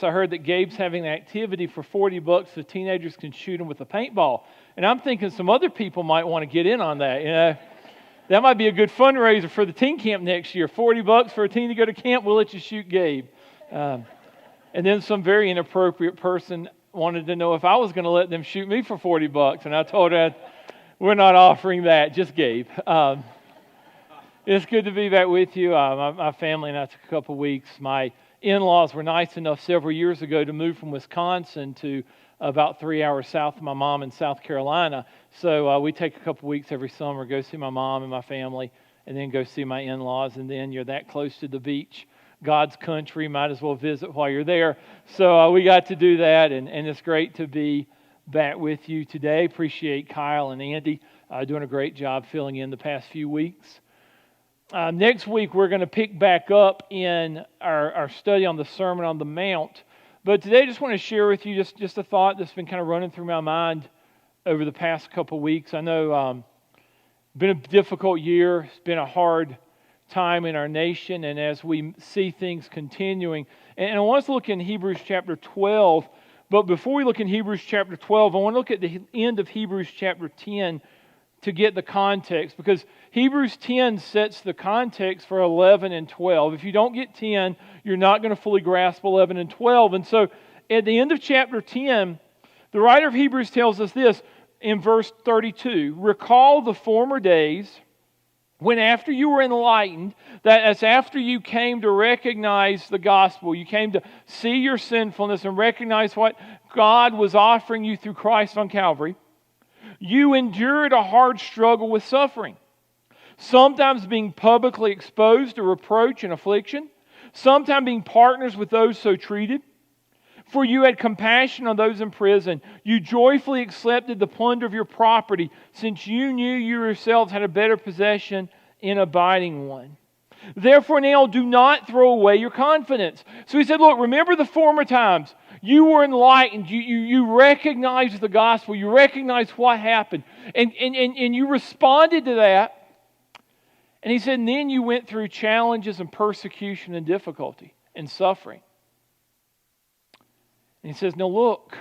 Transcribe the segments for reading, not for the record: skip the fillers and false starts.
I heard that Gabe's having an activity for $40 so teenagers can shoot them with a paintball. And I'm thinking some other people might want to get in on that. You know, that might be a good fundraiser for the teen camp next year. $40 for a teen to go to camp. We'll let you shoot Gabe. And then some very inappropriate person wanted to know if I was going to let them shoot me for $40. And I told her, we're not offering that, just Gabe. It's good to be back with you. My family and I took a couple weeks. My in-laws were nice enough several years ago to move from Wisconsin to about 3 hours south of my mom in South Carolina. So we take a couple weeks every summer, go see my mom and my family, and then go see my in-laws. And then you're that close to the beach, God's country, might as well visit while you're there. So we got to do that, and it's great to be back with you today. Appreciate Kyle and Andy doing a great job filling in the past few weeks. Next week, we're going to pick back up in our study on the Sermon on the Mount. But today, I just want to share with you just a thought that's been kind of running through my mind over the past couple weeks. I know it's been a difficult year. It's been a hard time in our nation. And as we see things continuing, and I want us to look in Hebrews chapter 12. But before we look in Hebrews chapter 12, I want to look at the end of Hebrews chapter 10 to get the context, because Hebrews 10 sets the context for 11 and 12. If you don't get 10, you're not going to fully grasp 11 and 12. And so at the end of chapter 10, the writer of Hebrews tells us this in verse 32, recall the former days when after you were enlightened, that is after you came to recognize the gospel, you came to see your sinfulness and recognize what God was offering you through Christ on Calvary, you endured a hard struggle with suffering, sometimes being publicly exposed to reproach and affliction, sometimes being partners with those so treated. For you had compassion on those in prison. You joyfully accepted the plunder of your property, since you knew you yourselves had a better possession in abiding one. Therefore now do not throw away your confidence. So he said, look, remember the former times. You were enlightened. You recognized the gospel. You recognized what happened. And you responded to that. And he said, and then you went through challenges and persecution and difficulty and suffering. And he says, now look,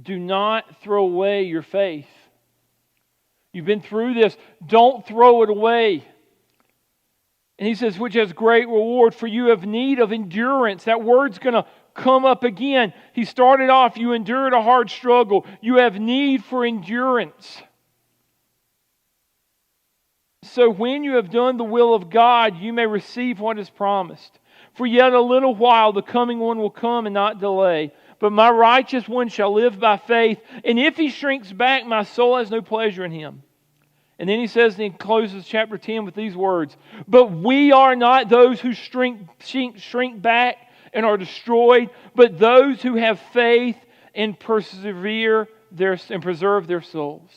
do not throw away your faith. You've been through this. Don't throw it away. And he says, which has great reward, for you have need of endurance. That word's going to come up again. He started off, you endured a hard struggle. You have need for endurance. So when you have done the will of God, you may receive what is promised. For yet a little while the coming one will come and not delay. But my righteous one shall live by faith. And if he shrinks back, my soul has no pleasure in him. And then he says, and he closes chapter 10 with these words, but we are not those who shrink back and are destroyed, but those who have faith and persevere and preserve their souls.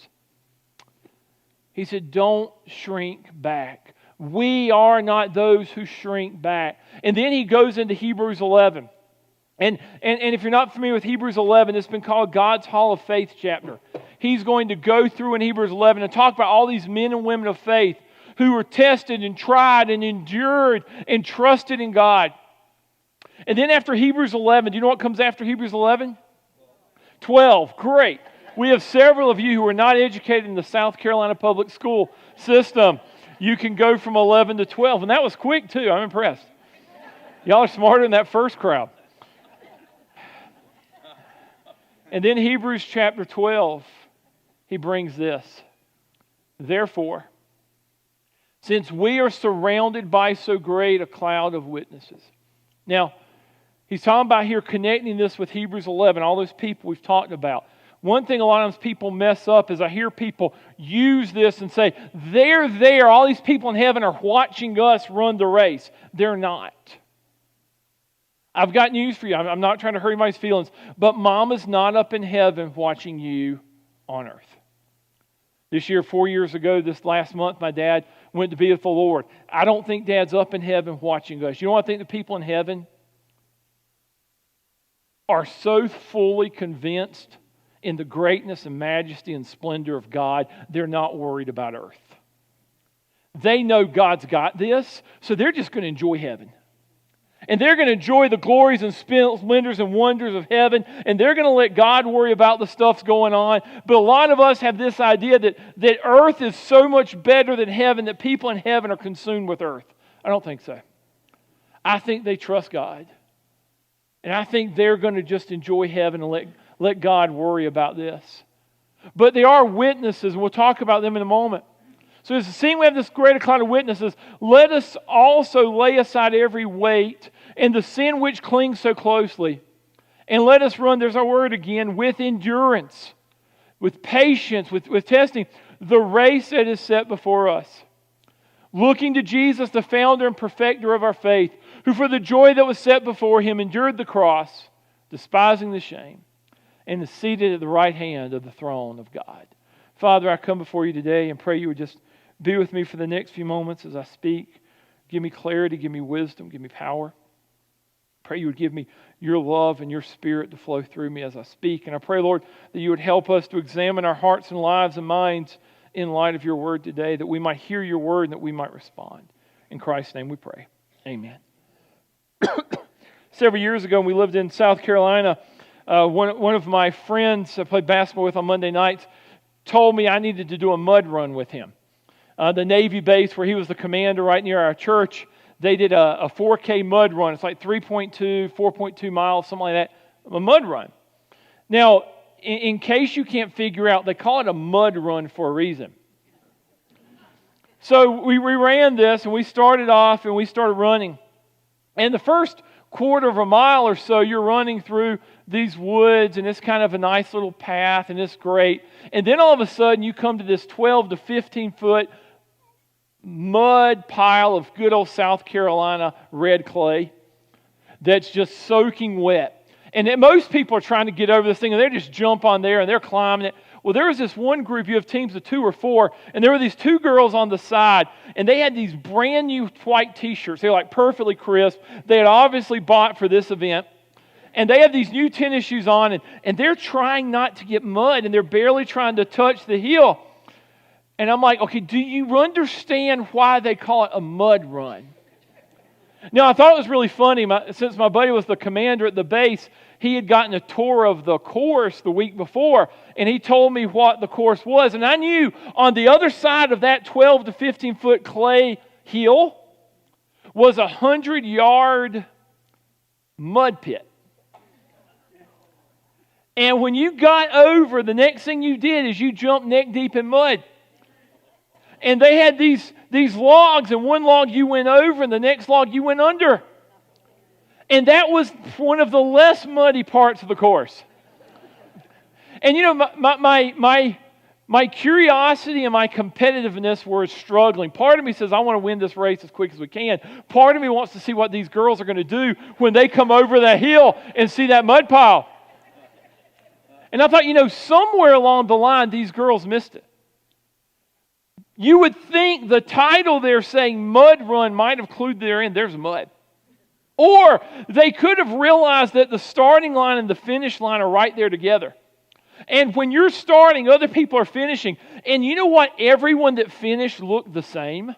He said, don't shrink back. We are not those who shrink back. And then he goes into Hebrews 11. And if you're not familiar with Hebrews 11, it's been called God's Hall of Faith chapter. He's going to go through in Hebrews 11 and talk about all these men and women of faith who were tested and tried and endured and trusted in God. And then after Hebrews 11, do you know what comes after Hebrews 11? 12. Great. We have several of you who are not educated in the South Carolina public school system. You can go from 11 to 12. And that was quick too. I'm impressed. Y'all are smarter than that first crowd. And then Hebrews chapter 12, he brings this. Therefore, since we are surrounded by so great a cloud of witnesses. Now, he's talking about here connecting this with Hebrews 11, all those people we've talked about. One thing a lot of times people mess up is I hear people use this and say, they're there, all these people in heaven are watching us run the race. They're not. I've got news for you. I'm not trying to hurt anybody's feelings, but Mama's not up in heaven watching you on earth. This year, 4 years ago, this last month, my dad went to be with the Lord. I don't think Dad's up in heaven watching us. You know what I think the people in heaven are so fully convinced in the greatness and majesty and splendor of God, they're not worried about earth. They know God's got this, so they're just going to enjoy heaven. And they're going to enjoy the glories and splendors and wonders of heaven. And they're going to let God worry about the stuff's going on. But a lot of us have this idea that earth is so much better than heaven, that people in heaven are consumed with earth. I don't think so. I think they trust God. And I think they're going to just enjoy heaven and let God worry about this. But they are witnesses, and we'll talk about them in a moment. So as seeing we have this greater cloud of witnesses, let us also lay aside every weight and the sin which clings so closely. And let us run, there's our word again, with endurance, with patience, with testing, the race that is set before us. Looking to Jesus, the founder and perfecter of our faith, who for the joy that was set before him endured the cross, despising the shame, and is seated at the right hand of the throne of God. Father, I come before you today and pray you would just be with me for the next few moments as I speak. Give me clarity, give me wisdom, give me power. Pray you would give me your love and your spirit to flow through me as I speak. And I pray, Lord, that you would help us to examine our hearts and lives and minds in light of your word today, that we might hear your word and that we might respond. In Christ's name we pray. Amen. Several years ago, when we lived in South Carolina, one of my friends I played basketball with on Monday nights told me I needed to do a mud run with him. The Navy base where he was the commander right near our church, they did a 4K mud run. It's like 3.2, 4.2 miles, something like that, a mud run. Now, in case you can't figure out, they call it a mud run for a reason. So we ran this and we started off and we started running. And the first quarter of a mile or so, you're running through these woods and it's kind of a nice little path and it's great. And then all of a sudden you come to this 12 to 15 foot mud pile of good old South Carolina red clay that's just soaking wet. And most people are trying to get over this thing and they just jump on there and they're climbing it. Well, there was this one group, you have teams of 2 or 4, and there were these 2 girls on the side, and they had these brand new white t-shirts. They were like perfectly crisp. They had obviously bought for this event. And they have these new tennis shoes on, and they're trying not to get mud, and they're barely trying to touch the heel. And I'm like, okay, do you understand why they call it a mud run? Now, I thought it was really funny. Since my buddy was the commander at the base, he had gotten a tour of the course the week before, and he told me what the course was. And I knew on the other side of that 12 to 15 foot clay hill was a 100-yard mud pit. And when you got over, the next thing you did is you jumped neck deep in mud. And they had these logs, and one log you went over, and the next log you went under. And that was one of the less muddy parts of the course. And you know, my curiosity and my competitiveness were struggling. Part of me says, I want to win this race as quick as we can. Part of me wants to see what these girls are going to do when they come over that hill and see that mud pile. And I thought, you know, somewhere along the line, these girls missed it. You would think the title they're saying mud run might have clued there in, there's mud. Or they could have realized that the starting line and the finish line are right there together. And when you're starting, other people are finishing. And you know what? Everyone that finished looked the same.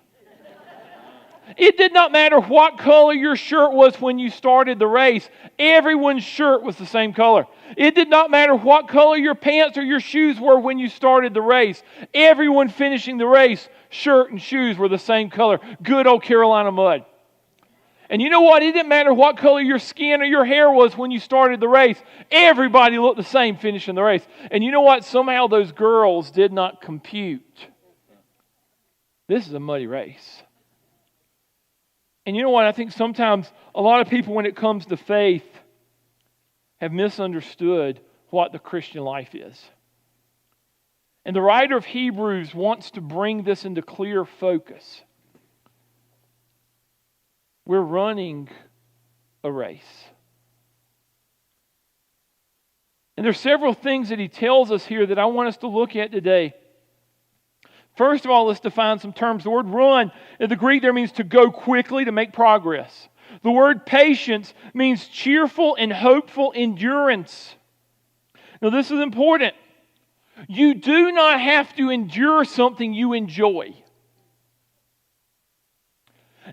It did not matter what color your shirt was when you started the race. Everyone's shirt was the same color. It did not matter what color your pants or your shoes were when you started the race. Everyone finishing the race, shirt and shoes were the same color. Good old Carolina mud. And you know what? It didn't matter what color your skin or your hair was when you started the race. Everybody looked the same finishing the race. And you know what? Somehow those girls did not compute. This is a muddy race. And you know what? I think sometimes a lot of people, when it comes to faith, have misunderstood what the Christian life is. And the writer of Hebrews wants to bring this into clear focus. We're running a race. And there's several things that he tells us here that I want us to look at today. First of all, let's define some terms. The word run in the Greek there means to go quickly, to make progress. The word patience means cheerful and hopeful endurance. Now this is important. You do not have to endure something you enjoy.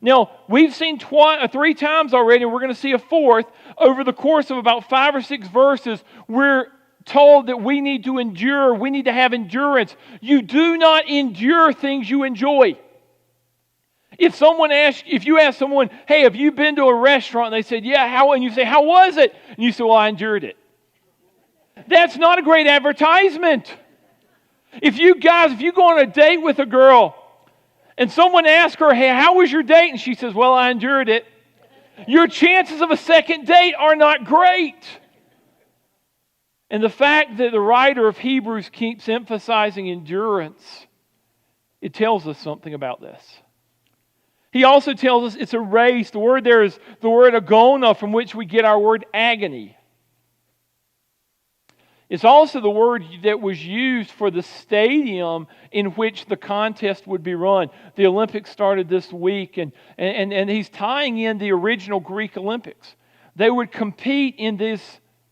Now, we've seen 3 times already, and we're going to see a fourth, over the course of about 5 or 6 verses. We're told that we need to endure, we need to have endurance. You do not endure things you enjoy. If you ask someone, hey, have you been to a restaurant? And they said, yeah, how? And you say, how was it? And you say, well, I endured it. That's not a great advertisement. If you go on a date with a girl and someone asks her, hey, how was your date? And she says, well, I endured it. Your chances of a second date are not great. And the fact that the writer of Hebrews keeps emphasizing endurance, it tells us something about this. He also tells us it's a race. The word there is the word agona, from which we get our word agony. It's also the word that was used for the stadium in which the contest would be run. The Olympics started this week, and he's tying in the original Greek Olympics. They would compete in these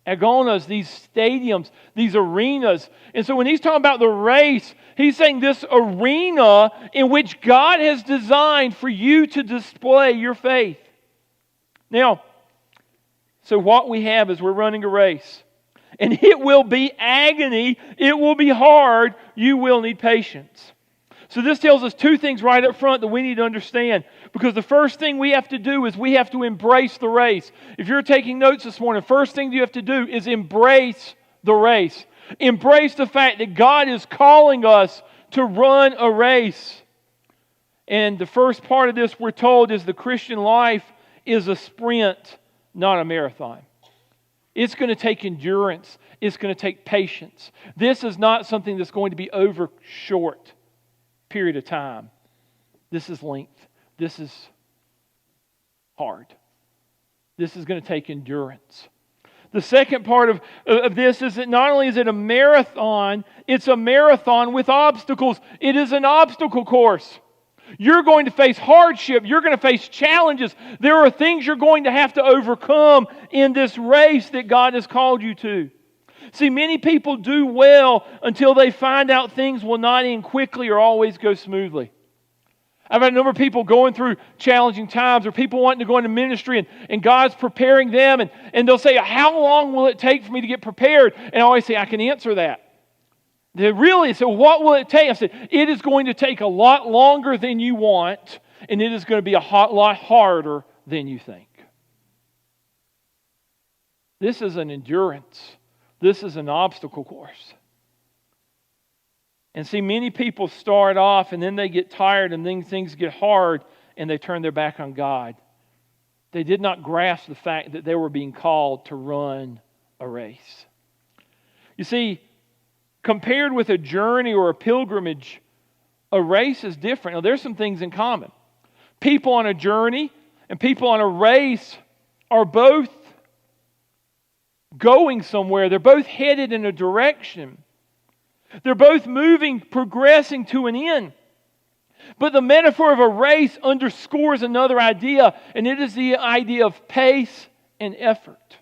agonas, these stadiums, these arenas. And so when he's talking about the race, he's saying this arena in which God has designed for you to display your faith. Now, so what we have is we're running a race. And it will be agony. It will be hard. You will need patience. So this tells us 2 things right up front that we need to understand. Because the first thing we have to do is we have to embrace the race. If you're taking notes this morning, first thing you have to do is embrace the race. Embrace the fact that God is calling us to run a race. And the first part of this, we're told, is the Christian life is a sprint, not a marathon. It's going to take endurance. It's going to take patience. This is not something that's going to be over short period of time. This is length. This is hard. This is going to take endurance. The second part of this is that not only is it a marathon, it's a marathon with obstacles. It is an obstacle course. You're going to face hardship. You're going to face challenges. There are things you're going to have to overcome in this race that God has called you to. See, many people do well until they find out things will not end quickly or always go smoothly. I've had a number of people going through challenging times, or people wanting to go into ministry, and God's preparing them, and they'll say, how long will it take for me to get prepared? And I always say, I can answer that. They really said, what will it take? I said, it is going to take a lot longer than you want, and it is going to be a lot harder than you think. This is an endurance. This is an obstacle course. And see, many people start off and then they get tired and then things get hard and they turn their back on God. They did not grasp the fact that they were being called to run a race. You see, compared with a journey or a pilgrimage, a race is different. Now, there's some things in common. People on a journey and people on a race are both going somewhere. They're both headed in a direction. They're both moving, progressing to an end. But the metaphor of a race underscores another idea, and it is the idea of pace and effort.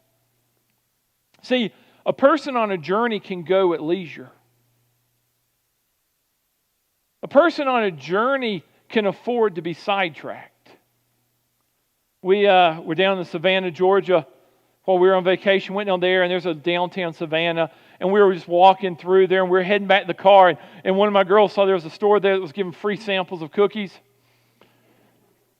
See, a person on a journey can go at leisure. A person on a journey can afford to be sidetracked. We were down in Savannah, Georgia, while we were on vacation. Went down there, and there's a downtown Savannah, and we were just walking through there, and we were heading back to the car, and one of my girls saw there was a store there that was giving free samples of cookies.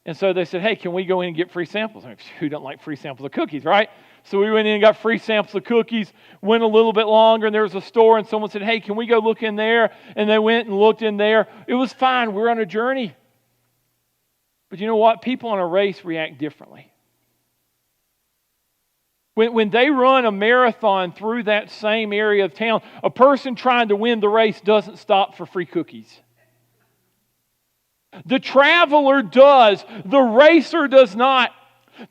And so they said, hey, can we go in and get free samples? Who doesn't like free samples of cookies, right? So we went in and got free samples of cookies, went a little bit longer, and there was a store, and someone said, hey, can we go look in there? And they went and looked in there. It was fine. We were on a journey. But you know what? People on a race react differently. When they run a marathon through that same area of town, a person trying to win the race doesn't stop for free cookies. The traveler does. The racer does not.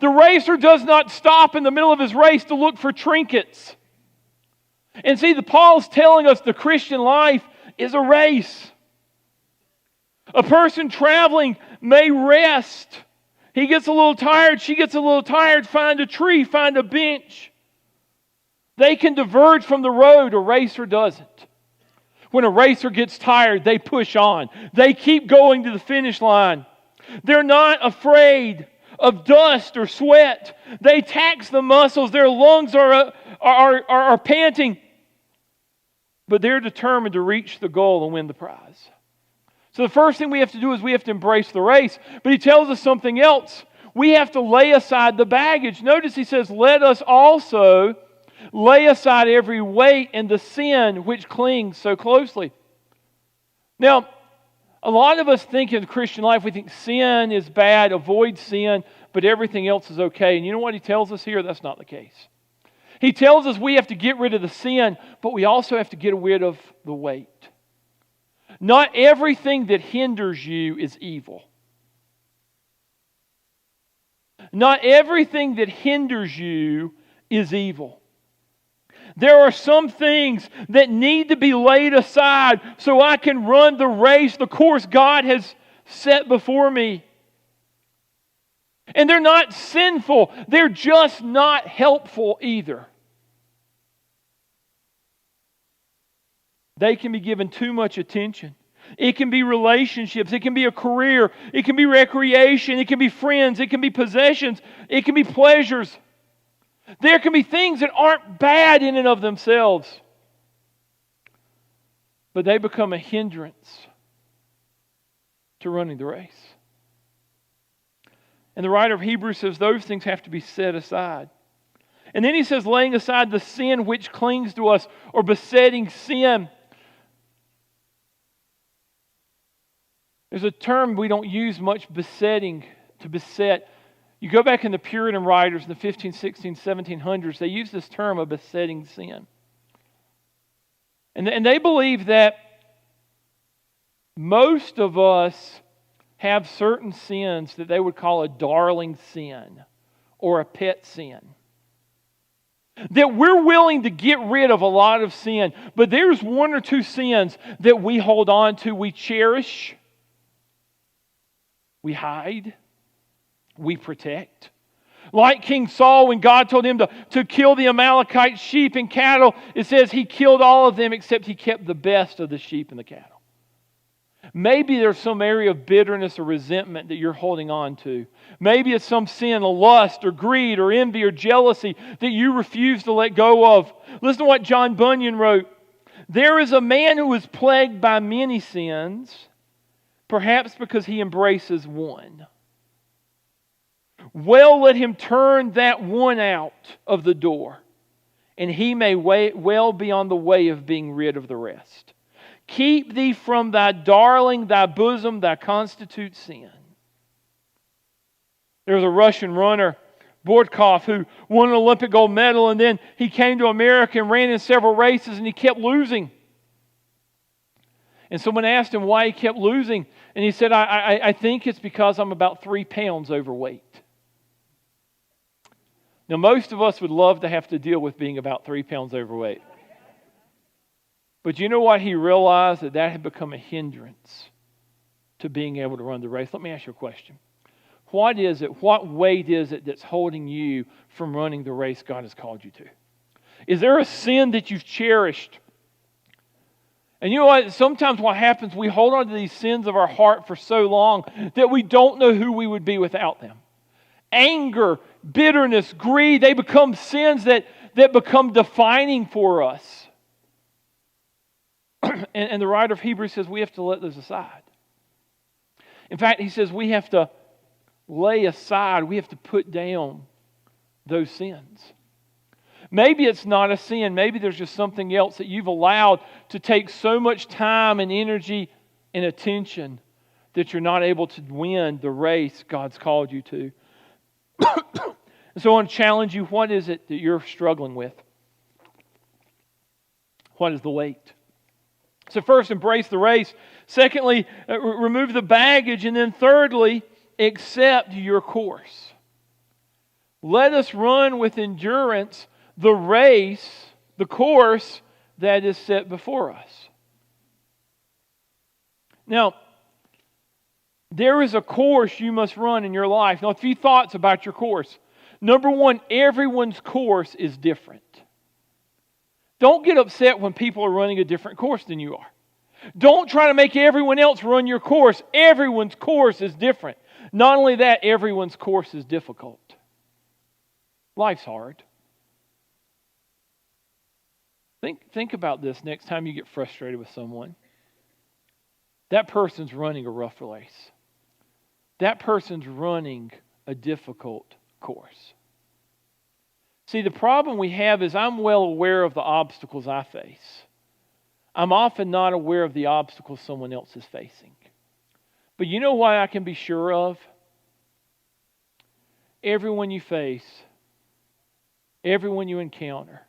The racer does not stop in the middle of his race to look for trinkets. And see, Paul's telling us the Christian life is a race. A person traveling may rest. He gets a little tired, she gets a little tired, find a tree, find a bench. They can diverge from the road, a racer doesn't. When a racer gets tired, they push on. They keep going to the finish line. They're not afraid of dust or sweat. They tax the muscles. Their lungs are panting. But they're determined to reach the goal and win the prize. So the first thing we have to do is we have to embrace the race. But he tells us something else. We have to lay aside the baggage. Notice he says, let us also lay aside every weight and the sin which clings so closely. Now, a lot of us think in the Christian life, we think sin is bad, avoid sin, but everything else is okay. And you know what he tells us here? That's not the case. He tells us we have to get rid of the sin, but we also have to get rid of the weight. Not everything that hinders you is evil. Not everything that hinders you is evil. There are some things that need to be laid aside so I can run the race, the course God has set before me. And they're not sinful. They're just not helpful either. They can be given too much attention. It can be relationships. It can be a career. It can be recreation. It can be friends. It can be possessions. It can be pleasures. There can be things that aren't bad in and of themselves, but they become a hindrance to running the race. And the writer of Hebrews says those things have to be set aside. And then he says, laying aside the sin which clings to us, or besetting sin. There's a term we don't use much, besetting, to beset. You go back in the Puritan writers in the 15, 16, 1700s, they use this term of besetting sin. And they believe that most of us have certain sins that they would call a darling sin or a pet sin. That we're willing to get rid of a lot of sin, but there's one or two sins that we hold on to, we cherish, we hide, we protect. Like King Saul, when God told him to kill the Amalekite sheep and cattle, it says he killed all of them except he kept the best of the sheep and the cattle. Maybe there's some area of bitterness or resentment that you're holding on to. Maybe it's some sin, a lust or greed or envy or jealousy that you refuse to let go of. Listen to what John Bunyan wrote. There is a man who is plagued by many sins, perhaps because he embraces one. Well, let him turn that one out of the door, and he may well be on the way of being rid of the rest. Keep thee from thy darling, thy bosom, thy constitute sin. There was a Russian runner, Bortkov, who won an Olympic gold medal, and then he came to America and ran in several races, and he kept losing. And someone asked him why he kept losing, and he said, I think it's because I'm about 3 pounds overweight. Now, most of us would love to have to deal with being about 3 pounds overweight. But you know what? He realized that had become a hindrance to being able to run the race. Let me ask you a question. What is it, what weight is it that's holding you from running the race God has called you to? Is there a sin that you've cherished? And you know what? Sometimes what happens, we hold on to these sins of our heart for so long that we don't know who we would be without them. Anger, bitterness, greed, they become sins that become defining for us. And the writer of Hebrews says we have to let those aside. In fact, he says we have to lay aside, we have to put down those sins. Maybe it's not a sin. Maybe there's just something else that you've allowed to take so much time and energy and attention that you're not able to win the race God's called you to. And so I want to challenge you, what is it that you're struggling with? What is the weight? So first, embrace the race. Secondly, remove the baggage. And then thirdly, accept your course. Let us run with endurance the race, the course that is set before us. Now, there is a course you must run in your life. Now, a few thoughts about your course. Number one, everyone's course is different. Don't get upset when people are running a different course than you are. Don't try to make everyone else run your course. Everyone's course is different. Not only that, everyone's course is difficult. Life's hard. Think about this next time you get frustrated with someone. That person's running a rough race. That person's running a difficult course. See, the problem we have is I'm well aware of the obstacles I face. I'm often not aware of the obstacles someone else is facing. But you know why I can be sure of? Everyone you face, everyone you encounter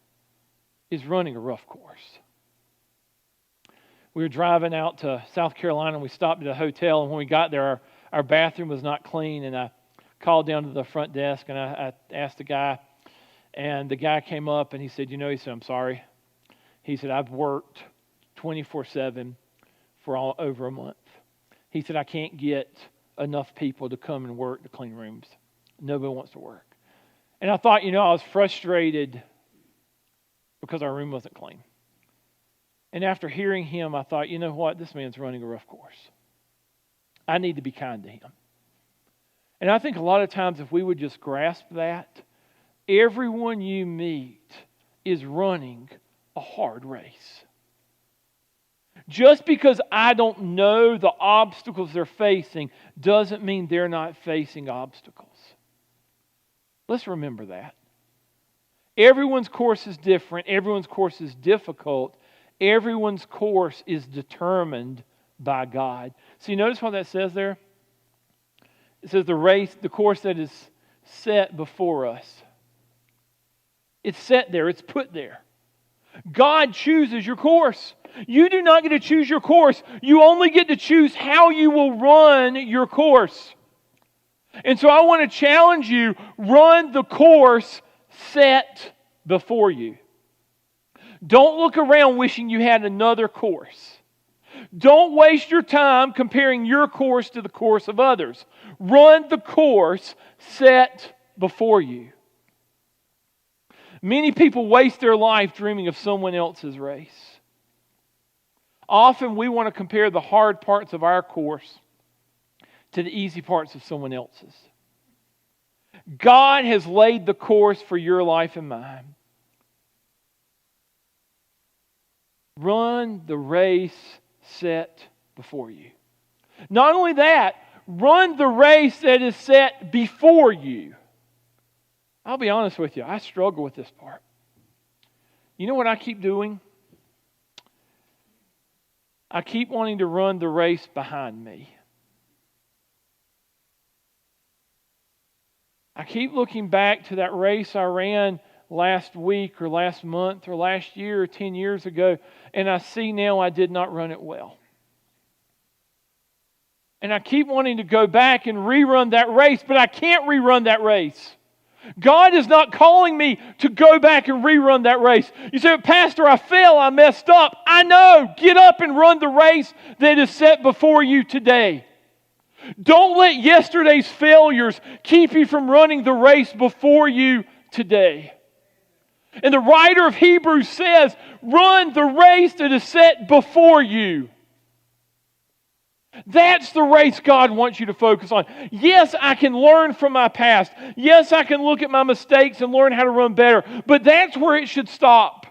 is running a rough course. We were driving out to South Carolina and we stopped at a hotel, and when we got there, our bathroom was not clean, and I called down to the front desk and I asked the guy, and the guy came up and he said, he said, I'm sorry. He said, I've worked 24/7 for over a month. He said, I can't get enough people to come and work to clean rooms. Nobody wants to work. And I thought, I was frustrated because our room wasn't clean. And after hearing him, I thought, you know what? This man's running a rough course. I need to be kind to him. And I think a lot of times if we would just grasp that, everyone you meet is running a hard race. Just because I don't know the obstacles they're facing doesn't mean they're not facing obstacles. Let's remember that. Everyone's course is different. Everyone's course is difficult. Everyone's course is determined by God. See, notice what that says there? It says the course that is set before us. It's set there. It's put there. God chooses your course. You do not get to choose your course. You only get to choose how you will run your course. And so I want to challenge you, run the course set before you. Don't look around wishing you had another course. Don't waste your time comparing your course to the course of others. Run the course set before you. Many people waste their life dreaming of someone else's race. Often we want to compare the hard parts of our course to the easy parts of someone else's. God has laid the course for your life and mine. Run the race set before you. Not only that, run the race that is set before you. I'll be honest with you, I struggle with this part. You know what I keep doing? I keep wanting to run the race behind me. I keep looking back to that race I ran last week or last month or last year or 10 years ago, and I see now I did not run it well. And I keep wanting to go back and rerun that race, but I can't rerun that race. God is not calling me to go back and rerun that race. You say, Pastor, I fell, I messed up. I know. Get up and run the race that is set before you today. Don't let yesterday's failures keep you from running the race before you today. And the writer of Hebrews says, run the race that is set before you. That's the race God wants you to focus on. Yes, I can learn from my past. Yes, I can look at my mistakes and learn how to run better. But that's where it should stop.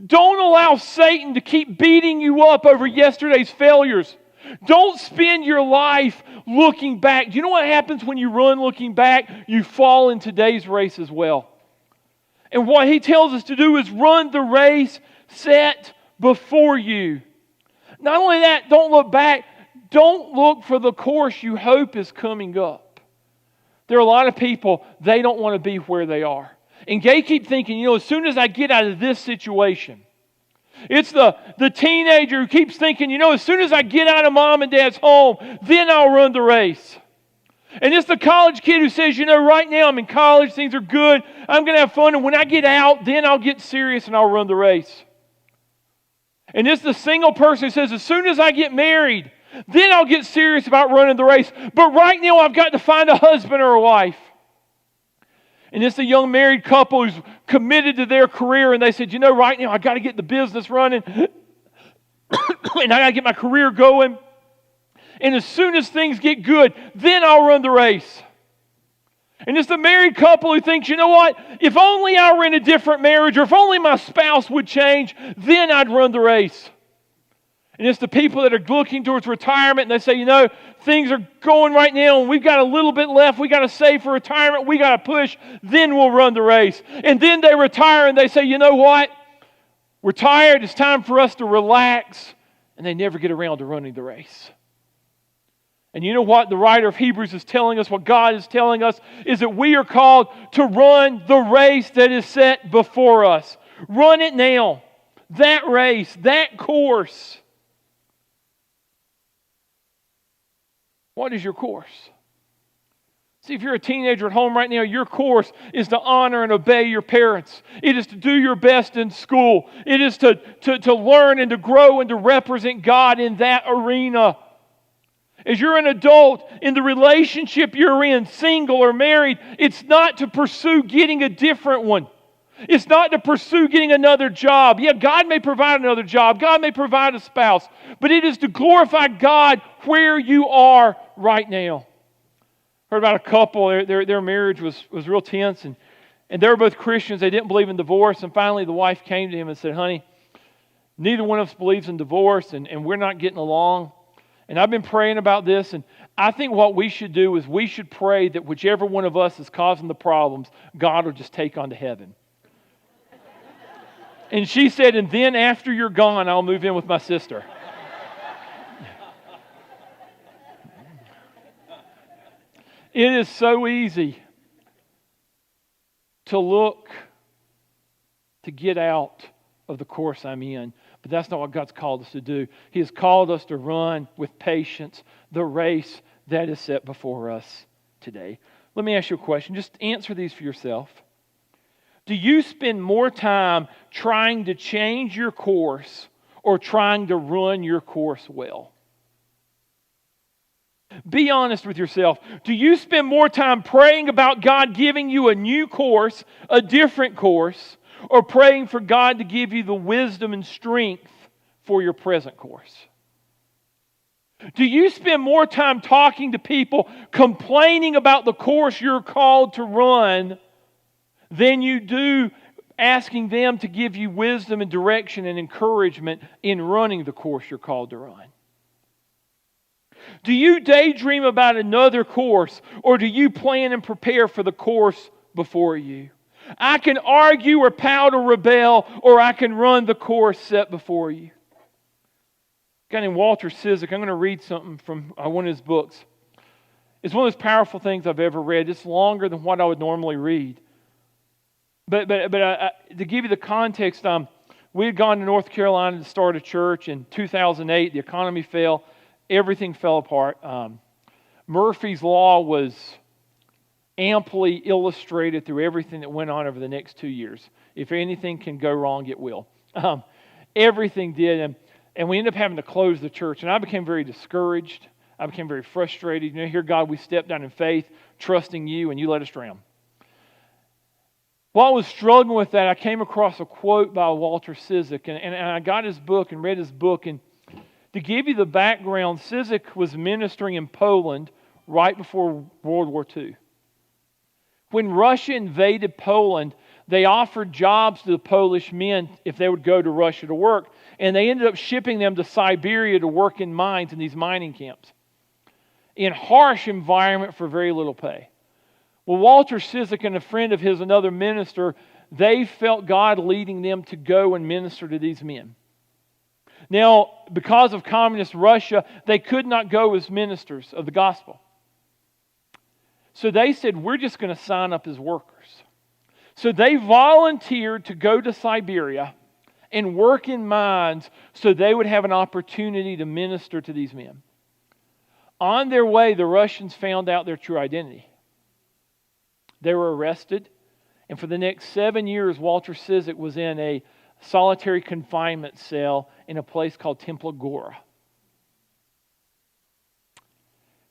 Don't allow Satan to keep beating you up over yesterday's failures. Don't spend your life looking back. Do you know what happens when you run looking back? You fall in today's race as well. And what he tells us to do is run the race set before you. Not only that, don't look back. Don't look for the course you hope is coming up. There are a lot of people, they don't want to be where they are. And they keep thinking, as soon as I get out of this situation. It's the teenager who keeps thinking, as soon as I get out of mom and dad's home, then I'll run the race. And it's the college kid who says, right now I'm in college, things are good, I'm going to have fun, and when I get out, then I'll get serious and I'll run the race. And it's the single person who says, as soon as I get married, then I'll get serious about running the race. But right now I've got to find a husband or a wife. And it's the young married couple who's committed to their career, and they said, right now I've got to get the business running, and I got to get my career going. And as soon as things get good, then I'll run the race. And it's the married couple who thinks, you know what? If only I were in a different marriage, or if only my spouse would change, then I'd run the race. And it's the people that are looking towards retirement and they say, you know, things are going right now and we've got a little bit left. We've got to save for retirement. We've got to push. Then we'll run the race. And then they retire and they say, you know what? We're tired. It's time for us to relax. And they never get around to running the race. And you know what the writer of Hebrews is telling us, what God is telling us, is that we are called to run the race that is set before us. Run it now. That race, that course. What is your course? See, if you're a teenager at home right now, your course is to honor and obey your parents. It is to do your best in school. It is to learn and to grow and to represent God in that arena. As you're an adult, in the relationship you're in, single or married, it's not to pursue getting a different one. It's not to pursue getting another job. Yeah, God may provide another job. God may provide a spouse. But it is to glorify God where you are right now. Heard about a couple, their marriage was real tense. And they were both Christians. They didn't believe in divorce. And finally the wife came to him and said, honey, neither one of us believes in divorce and we're not getting along. And I've been praying about this, and I think what we should do is we should pray that whichever one of us is causing the problems, God will just take on to heaven. And she said, and then after you're gone, I'll move in with my sister. It is so easy to look to get out of the course I'm in. But that's not what God's called us to do. He has called us to run with patience the race that is set before us today. Let me ask you a question. Just answer these for yourself. Do you spend more time trying to change your course or trying to run your course well? Be honest with yourself. Do you spend more time praying about God giving you a new course, a different course, or praying for God to give you the wisdom and strength for your present course? Do you spend more time talking to people, complaining about the course you're called to run, than you do asking them to give you wisdom and direction and encouragement in running the course you're called to run? Do you daydream about another course, or do you plan and prepare for the course before you? I can argue or pout or rebel, or I can run the course set before you. A guy named Walter Ciszek, I'm going to read something from one of his books. It's one of those powerful things I've ever read. It's longer than what I would normally read. But to give you the context, we had gone to North Carolina to start a church in 2008. The economy fell. Everything fell apart. Murphy's Law was amply illustrated through everything that went on over the next 2 years. If anything can go wrong, it will. Everything did. And we ended up having to close the church. And I became very discouraged. I became very frustrated. You know, here, God, we stepped down in faith, trusting you, and you let us drown. While I was struggling with that, I came across a quote by Walter Ciszek. And I got his book and read his book. And to give you the background, Ciszek was ministering in Poland right before World War II. When Russia invaded Poland, they offered jobs to the Polish men if they would go to Russia to work. And they ended up shipping them to Siberia to work in mines in these mining camps. In harsh environment for very little pay. Well, Walter Ciszek and a friend of his, another minister, they felt God leading them to go and minister to these men. Now, because of communist Russia, they could not go as ministers of the gospel. So they said, we're just going to sign up as workers. So they volunteered to go to Siberia and work in mines so they would have an opportunity to minister to these men. On their way, the Russians found out their true identity. They were arrested, and for the next 7 years, Walter Ciszek was in a solitary confinement cell in a place called Temple Gora.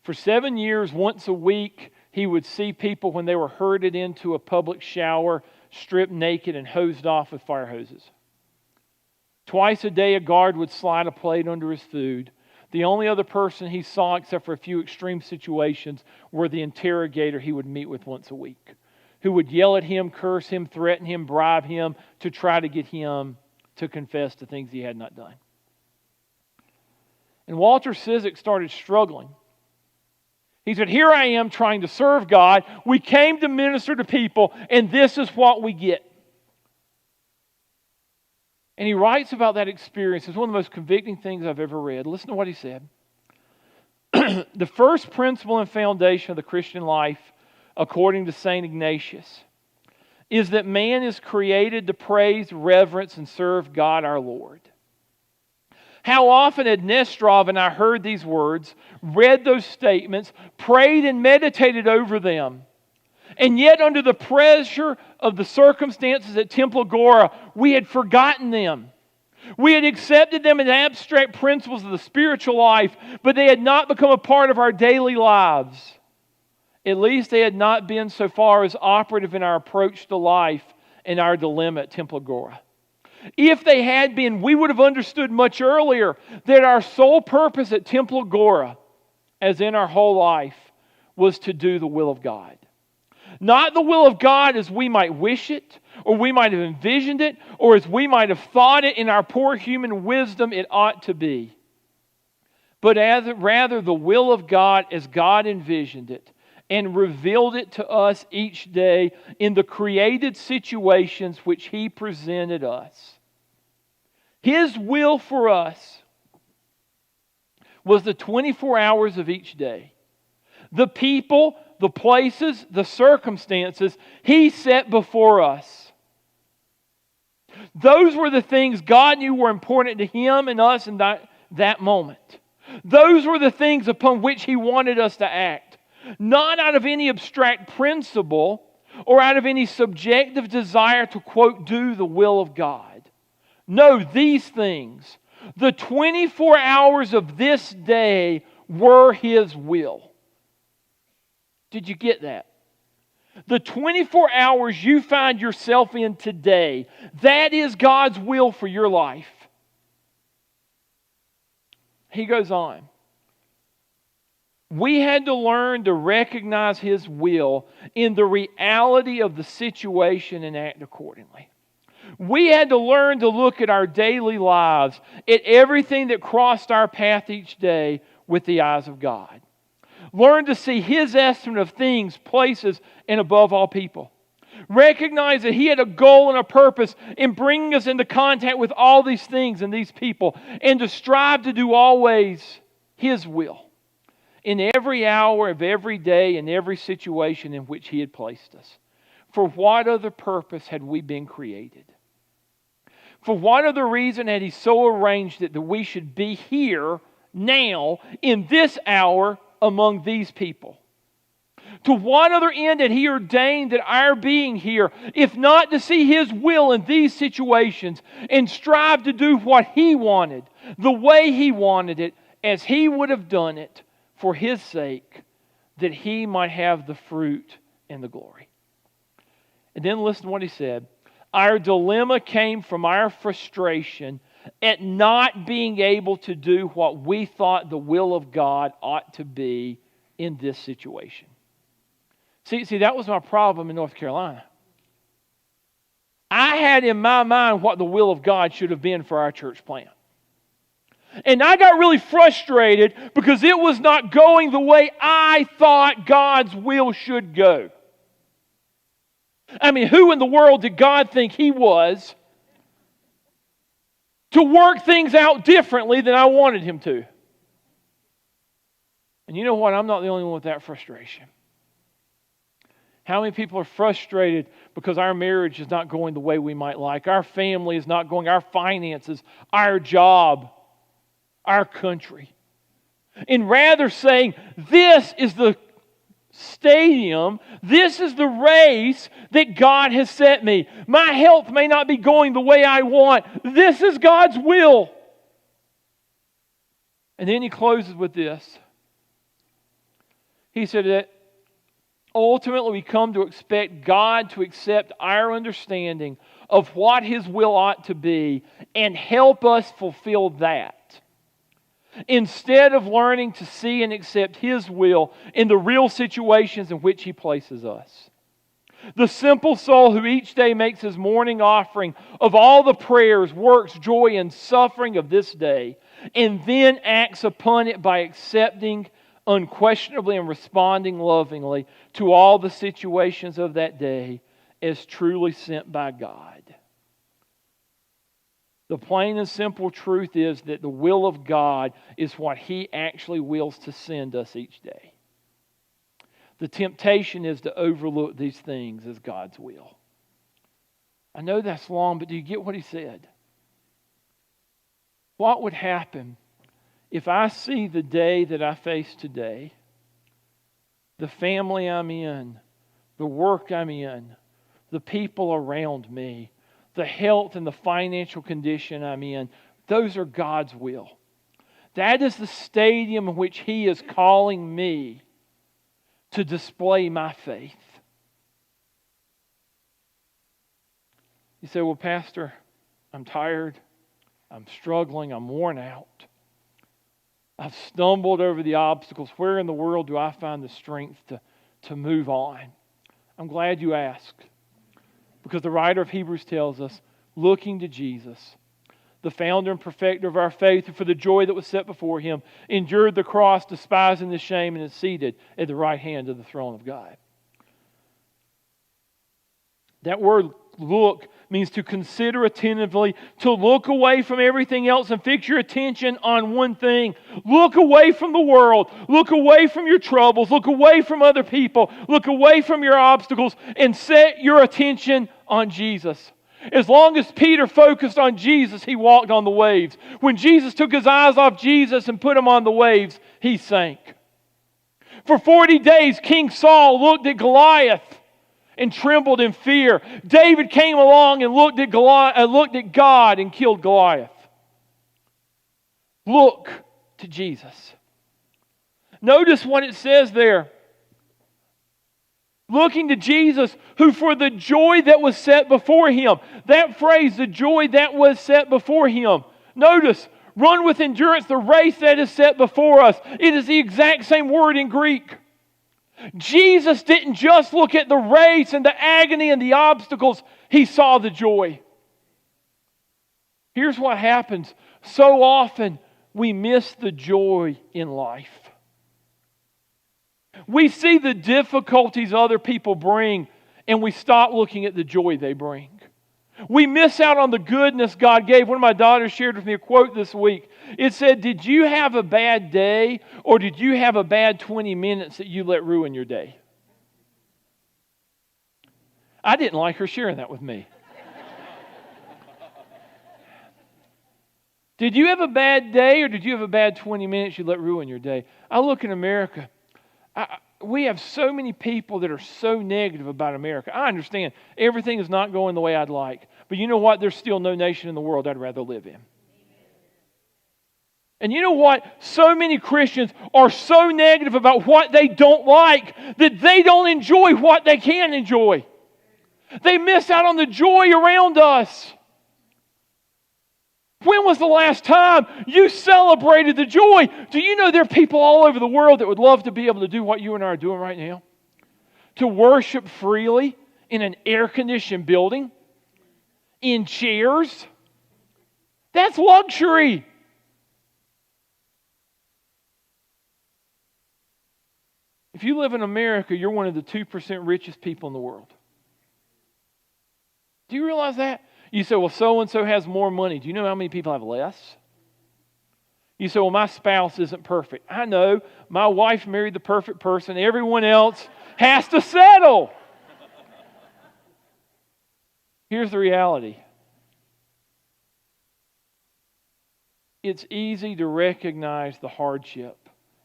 For 7 years, once a week, he would see people when they were herded into a public shower, stripped naked and hosed off with fire hoses. Twice a day, a guard would slide a plate under his food. The only other person he saw, except for a few extreme situations, were the interrogator he would meet with once a week, who would yell at him, curse him, threaten him, bribe him to try to get him to confess to things he had not done. And Walter Ciszek started struggling. He said, here I am trying to serve God. We came to minister to people, and this is what we get. And he writes about that experience. It's one of the most convicting things I've ever read. Listen to what he said. The first principle and foundation of the Christian life, according to St. Ignatius, is that man is created to praise, reverence, and serve God our Lord. How often had Nestrov and I heard these words, read those statements, prayed and meditated over them, and yet under the pressure of the circumstances at Temple Agora, we had forgotten them. We had accepted them as abstract principles of the spiritual life, but they had not become a part of our daily lives. At least they had not been so far as operative in our approach to life and our dilemma at Temple Agora. If they had been, we would have understood much earlier that our sole purpose at Temple Agora, as in our whole life, was to do the will of God. Not the will of God as we might wish it, or we might have envisioned it, or as we might have thought it in our poor human wisdom it ought to be. But rather the will of God as God envisioned it and revealed it to us each day in the created situations which He presented us. His will for us was the 24 hours of each day. The people, the places, the circumstances He set before us. Those were the things God knew were important to Him and us in that moment. Those were the things upon which He wanted us to act. Not out of any abstract principle or out of any subjective desire to, quote, do the will of God. No, these things, the 24 hours of this day were His will. Did you get that? The 24 hours you find yourself in today, that is God's will for your life. He goes on. We had to learn to recognize His will in the reality of the situation and act accordingly. We had to learn to look at our daily lives, at everything that crossed our path each day with the eyes of God. Learn to see His estimate of things, places, and above all people. Recognize that He had a goal and a purpose in bringing us into contact with all these things and these people, and to strive to do always His will in every hour of every day and every situation in which He had placed us. For what other purpose had we been created? For what other reason had He so arranged it that we should be here, now, in this hour, among these people? To what other end had He ordained that our being here, if not to see His will in these situations and strive to do what He wanted, the way He wanted it, as He would have done it, for His sake, that He might have the fruit and the glory? And then listen to what he said. Our dilemma came from our frustration at not being able to do what we thought the will of God ought to be in this situation. See, that was my problem in North Carolina. I had in my mind what the will of God should have been for our church plant. And I got really frustrated because it was not going the way I thought God's will should go. I mean, who in the world did God think He was to work things out differently than I wanted Him to? And you know what? I'm not the only one with that frustration. How many people are frustrated because our marriage is not going the way we might like? Our family is not going, our finances, our job, our country. And rather saying, this is the stadium, this is the race that God has set me. My health may not be going the way I want. This is God's will. And then he closes with this. He said that ultimately we come to expect God to accept our understanding of what His will ought to be and help us fulfill that. instead of learning to see and accept His will in the real situations in which He places us. The simple soul who each day makes his morning offering of all the prayers, works, joy, and suffering of this day, and then acts upon it by accepting unquestionably and responding lovingly to all the situations of that day as truly sent by God. The plain and simple truth is that the will of God is what He actually wills to send us each day. The temptation is to overlook these things as God's will. I know that's long, but do you get what He said? What would happen if I see the day that I face today, the family I'm in, the work I'm in, the people around me, the health and the financial condition I'm in, those are God's will. That is the stadium in which He is calling me to display my faith. You say, well, Pastor, I'm tired, I'm struggling, I'm worn out. I've stumbled over the obstacles. Where in the world do I find the strength to move on? I'm glad you asked. Because the writer of Hebrews tells us, looking to Jesus, the founder and perfecter of our faith, who for the joy that was set before Him endured the cross, despising the shame, and is seated at the right hand of the throne of God. That word look means to consider attentively, to look away from everything else and fix your attention on one thing. Look away from the world. Look away from your troubles. Look away from other people. Look away from your obstacles and set your attention on Jesus. As long as Peter focused on Jesus, he walked on the waves. When Jesus took his eyes off Jesus and put them on the waves, he sank. For 40 days, King Saul looked at Goliath and trembled in fear. David came along and looked at God and killed Goliath. Look to Jesus. Notice what it says there. Looking to Jesus, who for the joy that was set before Him. That phrase, the joy that was set before Him. Notice, run with endurance the race that is set before us. It is the exact same word in Greek. Jesus didn't just look at the race and the agony and the obstacles. He saw the joy. Here's what happens. So often we miss the joy in life. We see the difficulties other people bring and we stop looking at the joy they bring. We miss out on the goodness God gave. One of my daughters shared with me a quote this week. It said, did you have a bad day or did you have a bad 20 minutes that you let ruin your day? I didn't like her sharing that with me. Did you have a bad day or did you have a bad 20 minutes you let ruin your day? I look in America. We have so many people that are so negative about America. I understand everything is not going the way I'd like. But you know what? There's still no nation in the world I'd rather live in. And you know what? So many Christians are so negative about what they don't like that they don't enjoy what they can enjoy. They miss out on the joy around us. When was the last time you celebrated the joy? Do you know there are people all over the world that would love to be able to do what you and I are doing right now? To worship freely in an air-conditioned building, in chairs. That's luxury. If you live in America, you're one of the 2% richest people in the world. Do you realize that? You say, well, so-and-so has more money. Do you know how many people have less? You say, well, my spouse isn't perfect. I know. My wife married the perfect person. Everyone else has to settle. Here's the reality. It's easy to recognize the hardship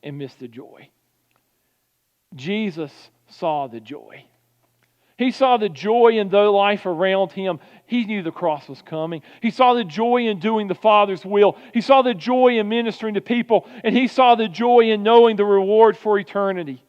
and miss the joy. Jesus saw the joy. He saw the joy in the life around Him. He knew the cross was coming. He saw the joy in doing the Father's will. He saw the joy in ministering to people. And He saw the joy in knowing the reward for eternity.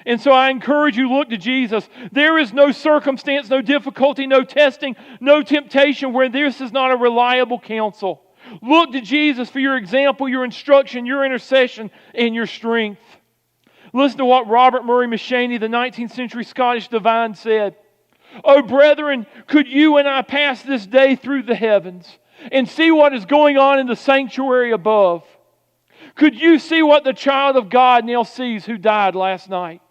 And so I encourage you, look to Jesus. There is no circumstance, no difficulty, no testing, no temptation where this is not a reliable counsel. Look to Jesus for your example, your instruction, your intercession, and your strength. Listen to what Robert Murray M'Cheyne, the 19th century Scottish divine, said. "Oh, brethren, could you and I pass this day through the heavens and see what is going on in the sanctuary above? Could you see what the child of God now sees who died last night?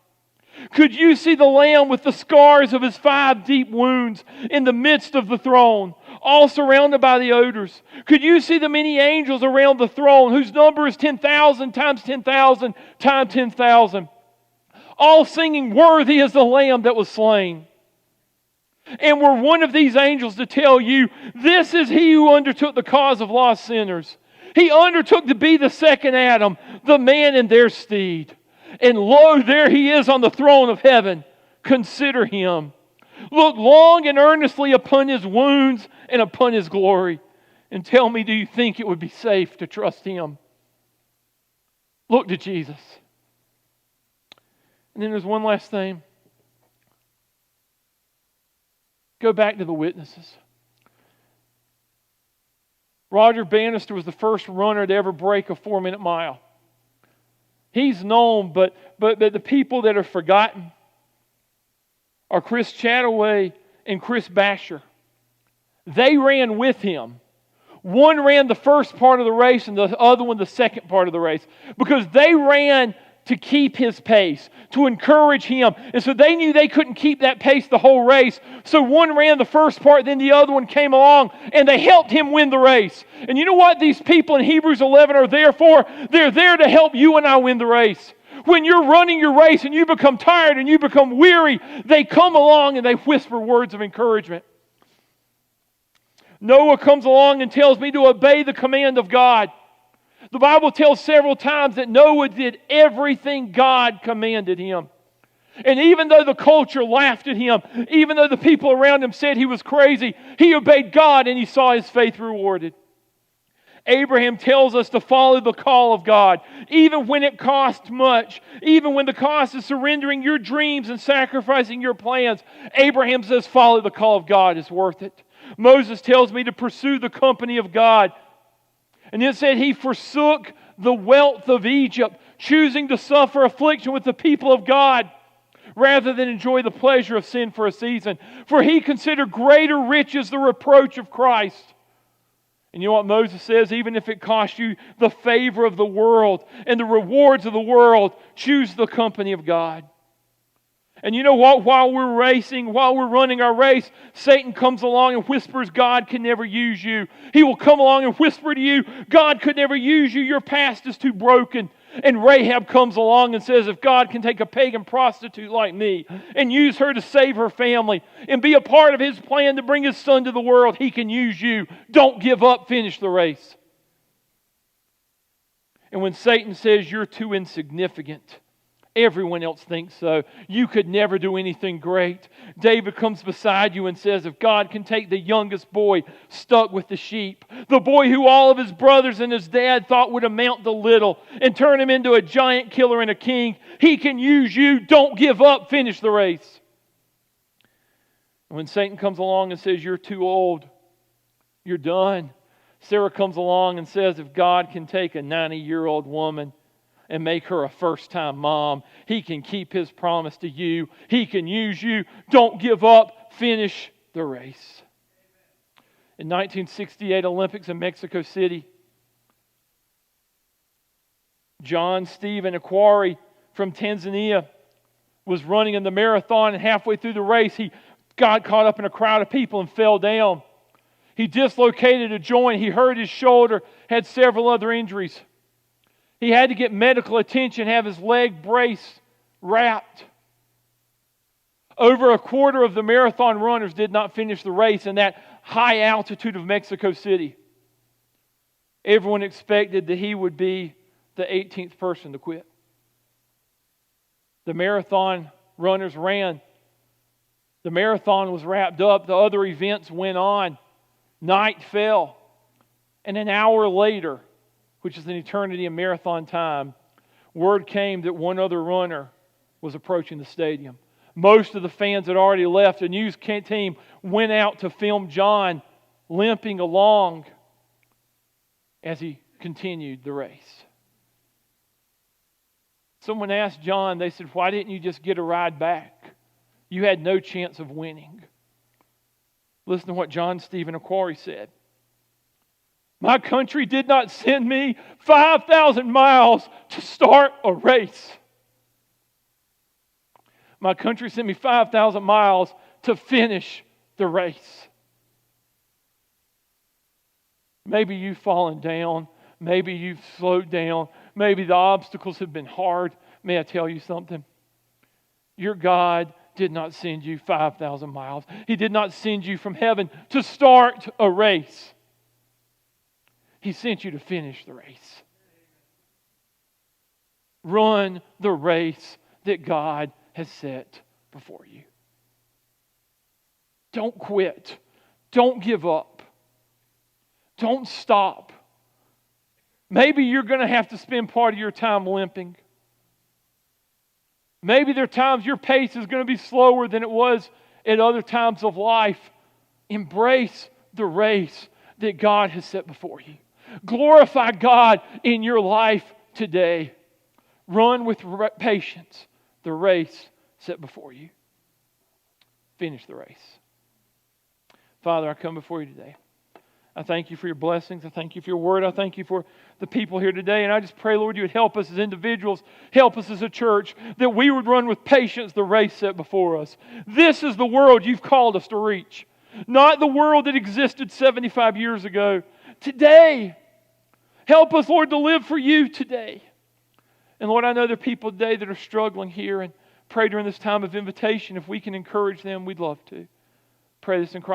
Could you see the Lamb with the scars of His 5 deep wounds in the midst of the throne, all surrounded by the odors? Could you see the many angels around the throne, whose number is 10,000 times 10,000 times 10,000, all singing, 'Worthy is the Lamb that was slain'? And were one of these angels to tell you, 'This is He who undertook the cause of lost sinners. He undertook to be the second Adam, the man in their stead. And lo, there He is on the throne of heaven. Consider Him. Look long and earnestly upon His wounds and upon His glory. And tell me, do you think it would be safe to trust Him?'" Look to Jesus. And then there's one last thing. Go back to the witnesses. Roger Bannister was the first runner to ever break a 4-minute mile. He's known, but the people that are forgotten are Chris Chataway and Chris Basher. They ran with him. One ran the first part of the race and the other one the second part of the race, because they ran to keep his pace, to encourage him. And so they knew they couldn't keep that pace the whole race. So one ran the first part, then the other one came along, and they helped him win the race. And you know what these people in Hebrews 11 are there for? They're there to help you and I win the race. When you're running your race and you become tired and you become weary, they come along and they whisper words of encouragement. Noah comes along and tells me to obey the command of God. The Bible tells several times that Noah did everything God commanded him. And even though the culture laughed at him, even though the people around him said he was crazy, he obeyed God and he saw his faith rewarded. Abraham tells us to follow the call of God, even when it costs much, even when the cost is surrendering your dreams and sacrificing your plans. Abraham says, follow the call of God, it's worth it. Moses tells me to pursue the company of God. And it said he forsook the wealth of Egypt, choosing to suffer affliction with the people of God rather than enjoy the pleasure of sin for a season. For he considered greater riches the reproach of Christ. And you know what Moses says? Even if it costs you the favor of the world and the rewards of the world, choose the company of God. And you know what? While we're racing, while we're running our race, Satan comes along and whispers, God can never use you. He will come along and whisper to you, God could never use you. Your past is too broken. And Rahab comes along and says, if God can take a pagan prostitute like me and use her to save her family and be a part of His plan to bring His Son to the world, He can use you. Don't give up. Finish the race. And when Satan says you're too insignificant, everyone else thinks so, you could never do anything great, David comes beside you and says, if God can take the youngest boy stuck with the sheep, the boy who all of his brothers and his dad thought would amount to little, and turn him into a giant killer and a king, He can use you. Don't give up. Finish the race. And when Satan comes along and says, you're too old, you're done, Sarah comes along and says, if God can take a 90-year-old woman and make her a first-time mom, He can keep His promise to you. He can use you. Don't give up. Finish the race. In 1968 Olympics in Mexico City, John Stephen Akwari from Tanzania was running in the marathon, and halfway through the race, he got caught up in a crowd of people and fell down. He dislocated a joint. He hurt his shoulder, had several other injuries. He had to get medical attention, have his leg brace wrapped. Over a quarter of the marathon runners did not finish the race in that high altitude of Mexico City. Everyone expected that he would be the 18th person to quit. The marathon runners ran. The marathon was wrapped up. The other events went on. Night fell. And an hour later, which is an eternity in marathon time, word came that one other runner was approaching the stadium. Most of the fans had already left. A news team went out to film John limping along. as he continued the race. Someone asked John, they said, why didn't you just get a ride back? You had no chance of winning. Listen to what John Stephen Aquari said. My country did not send me 5,000 miles to start a race. My country sent me 5,000 miles to finish the race. Maybe you've fallen down. Maybe you've slowed down. Maybe the obstacles have been hard. May I tell you something? Your God did not send you 5,000 miles. He did not send you from heaven to start a race. He sent you to finish the race. Run the race that God has set before you. Don't quit. Don't give up. Don't stop. Maybe you're going to have to spend part of your time limping. Maybe there are times your pace is going to be slower than it was at other times of life. Embrace the race that God has set before you. Glorify God in your life today. Run with patience the race set before you. Finish the race. Father, I come before you today. I thank you for your blessings. I thank you for your word. I thank you for the people here today. And I just pray, Lord, you would help us as individuals, help us as a church, that we would run with patience the race set before us. This is the world you've called us to reach. Not the world that existed 75 years ago. Today, help us, Lord, to live for you today. And Lord, I know there are people today that are struggling here, and pray during this time of invitation, if we can encourage them, we'd love to. Pray this in Christ.